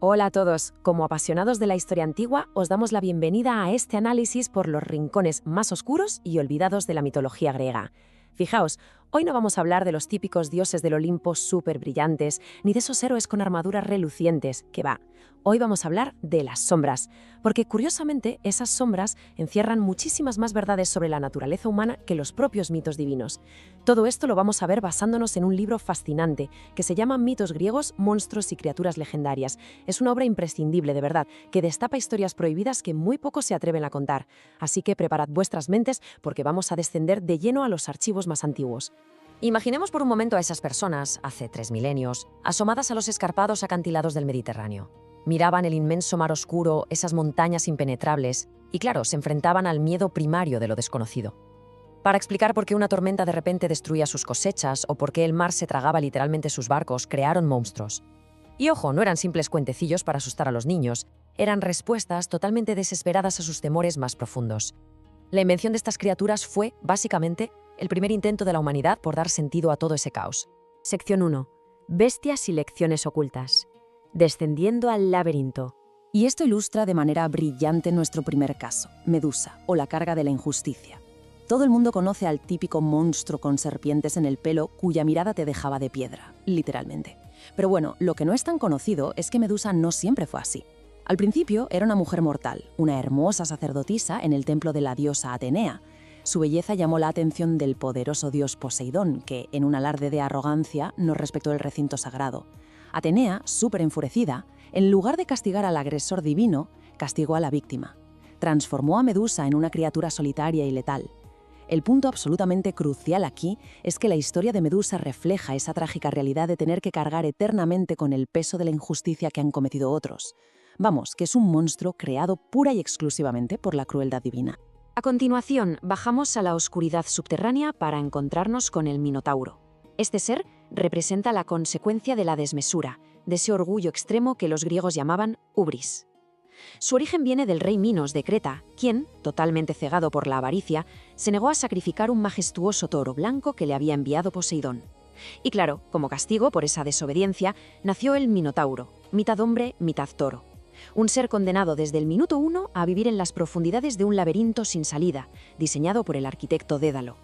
Hola a todos, como apasionados de la historia antigua, os damos la bienvenida a este análisis por los rincones más oscuros y olvidados de la mitología griega. Fijaos, hoy no vamos a hablar de los típicos dioses del Olimpo súper brillantes, ni de esos héroes con armaduras relucientes, que va. Hoy vamos a hablar de las sombras, porque curiosamente esas sombras encierran muchísimas más verdades sobre la naturaleza humana que los propios mitos divinos. Todo esto lo vamos a ver basándonos en un libro fascinante que se llama Mitos griegos, monstruos y criaturas legendarias. Es una obra imprescindible, de verdad, que destapa historias prohibidas que muy pocos se atreven a contar. Así que preparad vuestras mentes porque vamos a descender de lleno a los archivos más antiguos. Imaginemos por un momento a esas personas, hace 3 milenios, asomadas a los escarpados acantilados del Mediterráneo. Miraban el inmenso mar oscuro, esas montañas impenetrables, y claro, se enfrentaban al miedo primario de lo desconocido. Para explicar por qué una tormenta de repente destruía sus cosechas o por qué el mar se tragaba literalmente sus barcos, crearon monstruos. Y ojo, no eran simples cuentecillos para asustar a los niños, eran respuestas totalmente desesperadas a sus temores más profundos. La invención de estas criaturas fue, básicamente, el primer intento de la humanidad por dar sentido a todo ese caos. Sección 1. Bestias y lecciones ocultas. Descendiendo al laberinto. Y esto ilustra de manera brillante nuestro primer caso, Medusa, o la carga de la injusticia. Todo el mundo conoce al típico monstruo con serpientes en el pelo cuya mirada te dejaba de piedra, literalmente. Pero bueno, lo que no es tan conocido es que Medusa no siempre fue así. Al principio era una mujer mortal, una hermosa sacerdotisa en el templo de la diosa Atenea. Su belleza llamó la atención del poderoso dios Poseidón, que, en un alarde de arrogancia, no respetó el recinto sagrado. Atenea, súper enfurecida, en lugar de castigar al agresor divino, castigó a la víctima. Transformó a Medusa en una criatura solitaria y letal. El punto absolutamente crucial aquí es que la historia de Medusa refleja esa trágica realidad de tener que cargar eternamente con el peso de la injusticia que han cometido otros. Vamos, que es un monstruo creado pura y exclusivamente por la crueldad divina. A continuación, bajamos a la oscuridad subterránea para encontrarnos con el Minotauro. Este ser representa la consecuencia de la desmesura, de ese orgullo extremo que los griegos llamaban ubris. Su origen viene del rey Minos de Creta, quien, totalmente cegado por la avaricia, se negó a sacrificar un majestuoso toro blanco que le había enviado Poseidón. Y claro, como castigo por esa desobediencia, nació el Minotauro, mitad hombre, mitad toro. Un ser condenado desde el minuto 1 a vivir en las profundidades de un laberinto sin salida, diseñado por el arquitecto Dédalo.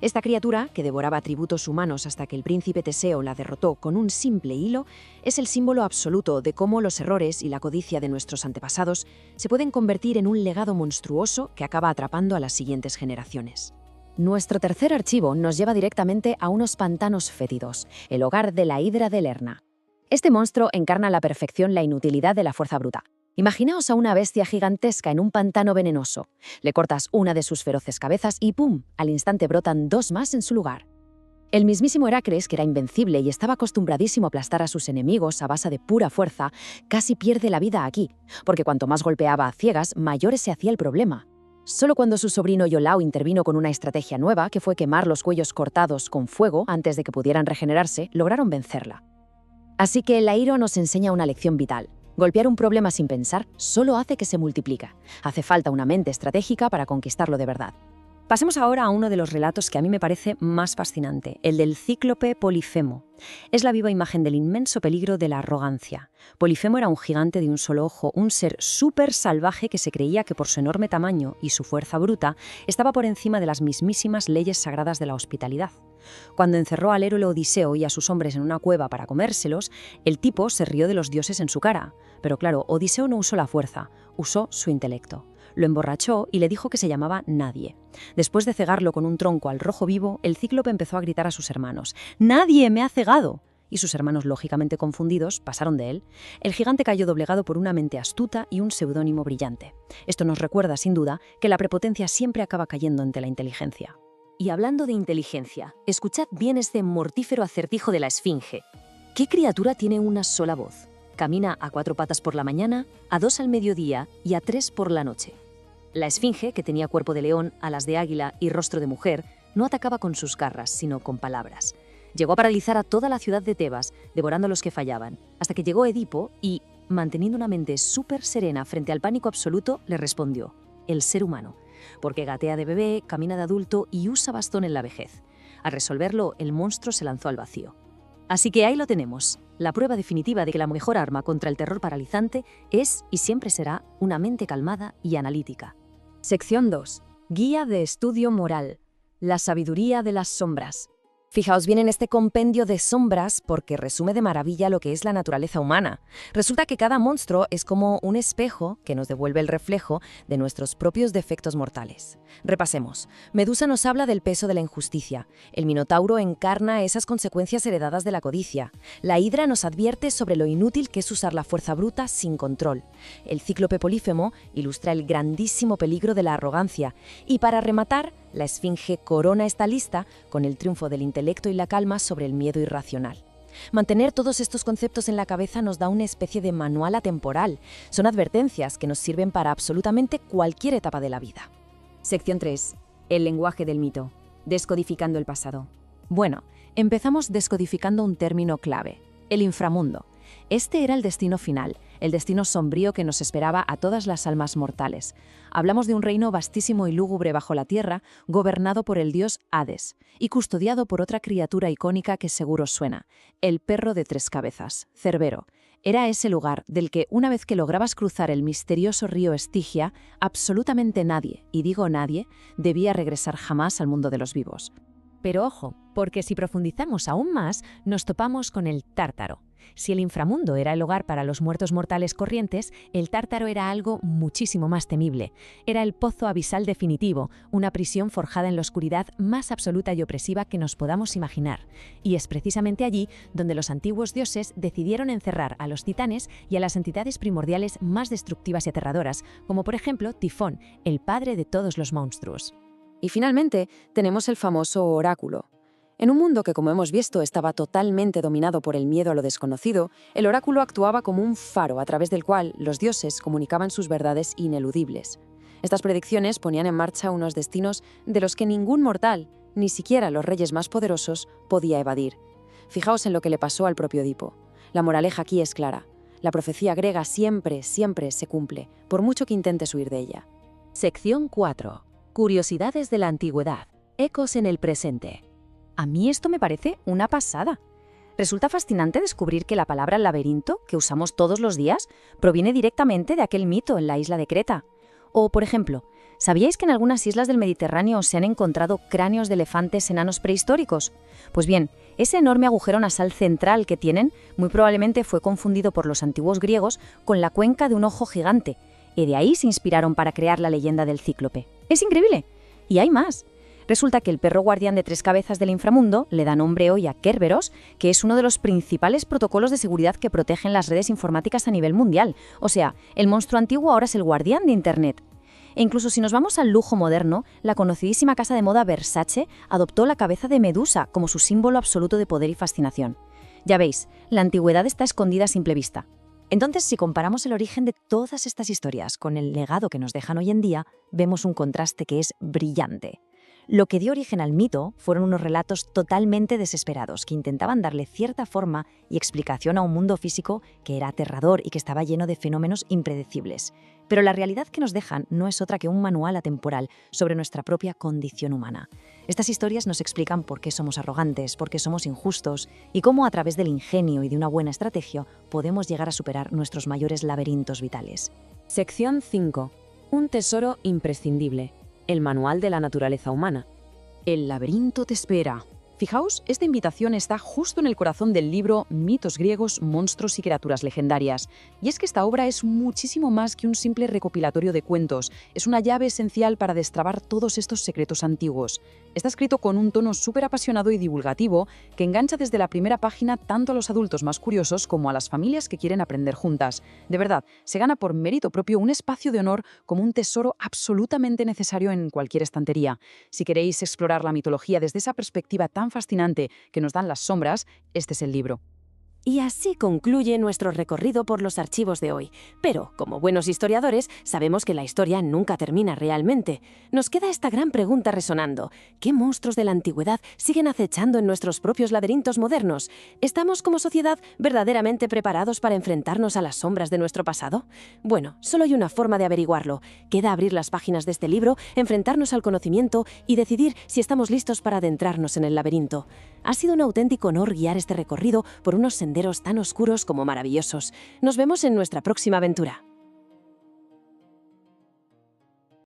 Esta criatura, que devoraba atributos humanos hasta que el príncipe Teseo la derrotó con un simple hilo, es el símbolo absoluto de cómo los errores y la codicia de nuestros antepasados se pueden convertir en un legado monstruoso que acaba atrapando a las siguientes generaciones. Nuestro tercer archivo nos lleva directamente a unos pantanos fétidos, el hogar de la Hidra de Lerna. Este monstruo encarna a la perfección la inutilidad de la fuerza bruta. Imaginaos a una bestia gigantesca en un pantano venenoso. Le cortas una de sus feroces cabezas y ¡pum!, al instante brotan 2 más en su lugar. El mismísimo Heracles, que era invencible y estaba acostumbradísimo a aplastar a sus enemigos a base de pura fuerza, casi pierde la vida aquí, porque cuanto más golpeaba a ciegas, mayor se hacía el problema. Solo cuando su sobrino Iolao intervino con una estrategia nueva, que fue quemar los cuellos cortados con fuego antes de que pudieran regenerarse, lograron vencerla. Así que la Iro nos enseña una lección vital. Golpear un problema sin pensar solo hace que se multiplica. Hace falta una mente estratégica para conquistarlo de verdad. Pasemos ahora a uno de los relatos que a mí me parece más fascinante, el del cíclope Polifemo. Es la viva imagen del inmenso peligro de la arrogancia. Polifemo era un gigante de un solo ojo, un ser súper salvaje que se creía que por su enorme tamaño y su fuerza bruta estaba por encima de las mismísimas leyes sagradas de la hospitalidad. Cuando encerró al héroe Odiseo y a sus hombres en una cueva para comérselos, el tipo se rió de los dioses en su cara. Pero claro, Odiseo no usó la fuerza, usó su intelecto. Lo emborrachó y le dijo que se llamaba Nadie. Después de cegarlo con un tronco al rojo vivo, el cíclope empezó a gritar a sus hermanos: «¡Nadie me ha cegado!». Y sus hermanos, lógicamente confundidos, pasaron de él. El gigante cayó doblegado por una mente astuta y un seudónimo brillante. Esto nos recuerda, sin duda, que la prepotencia siempre acaba cayendo ante la inteligencia. Y hablando de inteligencia, escuchad bien este mortífero acertijo de la Esfinge. ¿Qué criatura tiene una sola voz? Camina a 4 patas por la mañana, a 2 al mediodía y a 3 por la noche. La Esfinge, que tenía cuerpo de león, alas de águila y rostro de mujer, no atacaba con sus garras, sino con palabras. Llegó a paralizar a toda la ciudad de Tebas, devorando a los que fallaban, hasta que llegó Edipo y, manteniendo una mente súper serena frente al pánico absoluto, le respondió: el ser humano, porque gatea de bebé, camina de adulto y usa bastón en la vejez. Al resolverlo, el monstruo se lanzó al vacío. Así que ahí lo tenemos, la prueba definitiva de que la mejor arma contra el terror paralizante es y siempre será una mente calmada y analítica. Sección 2. Guía de estudio moral. La sabiduría de las sombras. Fijaos bien en este compendio de sombras porque resume de maravilla lo que es la naturaleza humana. Resulta que cada monstruo es como un espejo que nos devuelve el reflejo de nuestros propios defectos mortales. Repasemos. Medusa nos habla del peso de la injusticia. El Minotauro encarna esas consecuencias heredadas de la codicia. La Hidra nos advierte sobre lo inútil que es usar la fuerza bruta sin control. El Cíclope Polífemo ilustra el grandísimo peligro de la arrogancia. Y para rematar, la Esfinge corona esta lista con el triunfo del intelecto y la calma sobre el miedo irracional. Mantener todos estos conceptos en la cabeza nos da una especie de manual atemporal. Son advertencias que nos sirven para absolutamente cualquier etapa de la vida. Sección 3. El lenguaje del mito. Descodificando el pasado. Bueno, empezamos descodificando un término clave, el inframundo. Este era el destino final, el destino sombrío que nos esperaba a todas las almas mortales. Hablamos de un reino vastísimo y lúgubre bajo la tierra, gobernado por el dios Hades, y custodiado por otra criatura icónica que seguro suena, el perro de 3 cabezas, Cerbero. Era ese lugar del que, una vez que lograbas cruzar el misterioso río Estigia, absolutamente nadie, y digo nadie, debía regresar jamás al mundo de los vivos. Pero ojo, porque si profundizamos aún más, nos topamos con el Tártaro. Si el inframundo era el hogar para los muertos mortales corrientes, el Tártaro era algo muchísimo más temible. Era el pozo abisal definitivo, una prisión forjada en la oscuridad más absoluta y opresiva que nos podamos imaginar. Y es precisamente allí donde los antiguos dioses decidieron encerrar a los titanes y a las entidades primordiales más destructivas y aterradoras, como por ejemplo Tifón, el padre de todos los monstruos. Y finalmente, tenemos el famoso oráculo. En un mundo que, como hemos visto, estaba totalmente dominado por el miedo a lo desconocido, el oráculo actuaba como un faro a través del cual los dioses comunicaban sus verdades ineludibles. Estas predicciones ponían en marcha unos destinos de los que ningún mortal, ni siquiera los reyes más poderosos, podía evadir. Fijaos en lo que le pasó al propio Edipo. La moraleja aquí es clara. La profecía griega siempre, siempre se cumple, por mucho que intentes huir de ella. Sección 4. Curiosidades de la antigüedad. Ecos en el presente. A mí esto me parece una pasada. Resulta fascinante descubrir que la palabra laberinto, que usamos todos los días, proviene directamente de aquel mito en la isla de Creta. O, por ejemplo, ¿sabíais que en algunas islas del Mediterráneo se han encontrado cráneos de elefantes enanos prehistóricos? Pues bien, ese enorme agujero nasal central que tienen muy probablemente fue confundido por los antiguos griegos con la cuenca de un ojo gigante, y de ahí se inspiraron para crear la leyenda del Cíclope. ¡Es increíble! Y hay más. Resulta que el perro guardián de 3 cabezas del inframundo le da nombre hoy a Kerberos, que es uno de los principales protocolos de seguridad que protegen las redes informáticas a nivel mundial. O sea, el monstruo antiguo ahora es el guardián de Internet. E incluso si nos vamos al lujo moderno, la conocidísima casa de moda Versace adoptó la cabeza de Medusa como su símbolo absoluto de poder y fascinación. Ya veis, la antigüedad está escondida a simple vista. Entonces, si comparamos el origen de todas estas historias con el legado que nos dejan hoy en día, vemos un contraste que es brillante. Lo que dio origen al mito fueron unos relatos totalmente desesperados que intentaban darle cierta forma y explicación a un mundo físico que era aterrador y que estaba lleno de fenómenos impredecibles. Pero la realidad que nos dejan no es otra que un manual atemporal sobre nuestra propia condición humana. Estas historias nos explican por qué somos arrogantes, por qué somos injustos y cómo a través del ingenio y de una buena estrategia podemos llegar a superar nuestros mayores laberintos vitales. Sección 5. Un tesoro imprescindible. El manual de la naturaleza humana. El laberinto te espera. Fijaos, esta invitación está justo en el corazón del libro Mitos griegos, monstruos y criaturas legendarias. Y es que esta obra es muchísimo más que un simple recopilatorio de cuentos. Es una llave esencial para destrabar todos estos secretos antiguos. Está escrito con un tono súper apasionado y divulgativo que engancha desde la primera página tanto a los adultos más curiosos como a las familias que quieren aprender juntas. De verdad, se gana por mérito propio un espacio de honor como un tesoro absolutamente necesario en cualquier estantería. Si queréis explorar la mitología desde esa perspectiva tan fascinante que nos dan las sombras, este es el libro. Y así concluye nuestro recorrido por los archivos de hoy. Pero, como buenos historiadores, sabemos que la historia nunca termina realmente. Nos queda esta gran pregunta resonando. ¿Qué monstruos de la antigüedad siguen acechando en nuestros propios laberintos modernos? ¿Estamos como sociedad verdaderamente preparados para enfrentarnos a las sombras de nuestro pasado? Bueno, solo hay una forma de averiguarlo. Queda abrir las páginas de este libro, enfrentarnos al conocimiento y decidir si estamos listos para adentrarnos en el laberinto. Ha sido un auténtico honor guiar este recorrido por unos senderos tan oscuros como maravillosos. Nos vemos en nuestra próxima aventura.